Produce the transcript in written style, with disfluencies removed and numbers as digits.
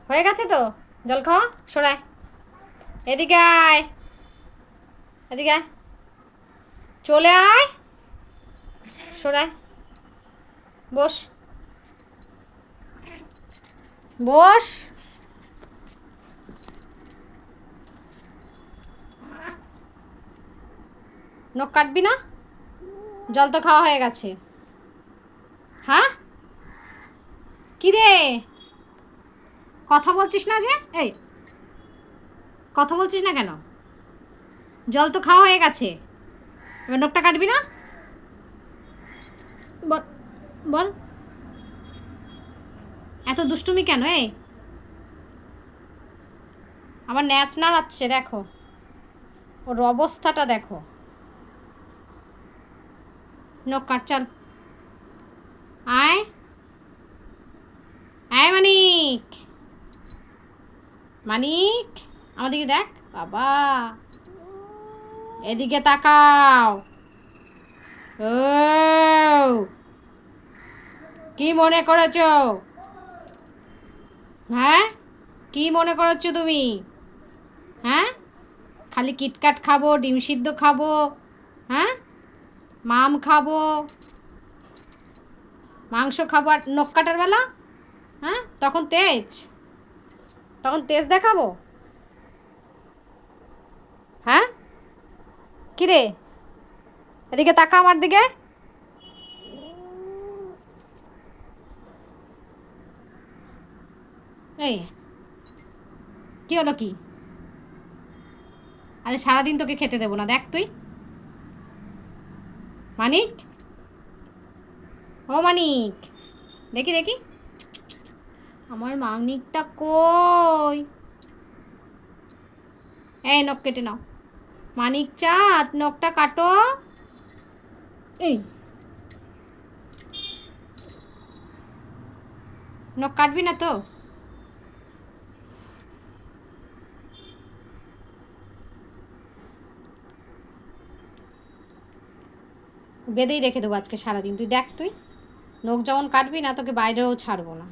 হয়ে গেছে তো? জল খাওয়া সরায়। এদিকে আয়, এদিকে আয়, চলে আয়, সরায়। বস, বস। নখ কাটবি না? জল তো খাওয়া হয়ে গেছে। হ্যাঁ, কি রে, কথা বলছিস না যে? এই, কথা বলছিস না কেন? জল তো খাওয়া হয়ে গেছে, এবার নখটা কাটবি না? বল, বল। এত দুষ্টুমি কেন? এই, আমার ন্যাচ নাড়াচ্ছে দেখো, ওর অবস্থাটা দেখো। নখ কাট, চল। আয়, আয় মানিক, মানিক, আমার দিকে দেখ বাবা, এদিকে তাকাও। ও, কি মনে করেছো? হ্যাঁ, কি মনে করছো তুমি? হ্যাঁ, খালি কিটকাট খাবো, ডিম সিদ্ধ খাবো, হ্যাঁ, মাম খাবো, মাংস খাবো, আর নখ কাটার বেলা হ্যাঁ তখন তেজ, তখন তেজ দেখাবো? হ্যাঁ, কিরে, এদিকে তাকা আমার দিকে। এই, কি হলো কি? আরে সারাদিন তোকে খেতে দেবো না, দেখ তুই। মানিক, ও মানিক, দেখি দেখি, আমার মানিকটা কই? এই, নখ কেটে নাও। মানিক চাঁদ, নখটা কাটো। এই, নখ কাটবি না তো? বেঁধেই রেখে দেবো আজকে সারাদিন, তুই দেখ তুই। নখ যেমন কাটবি না, তোকে বাইরেও ছাড়বো না।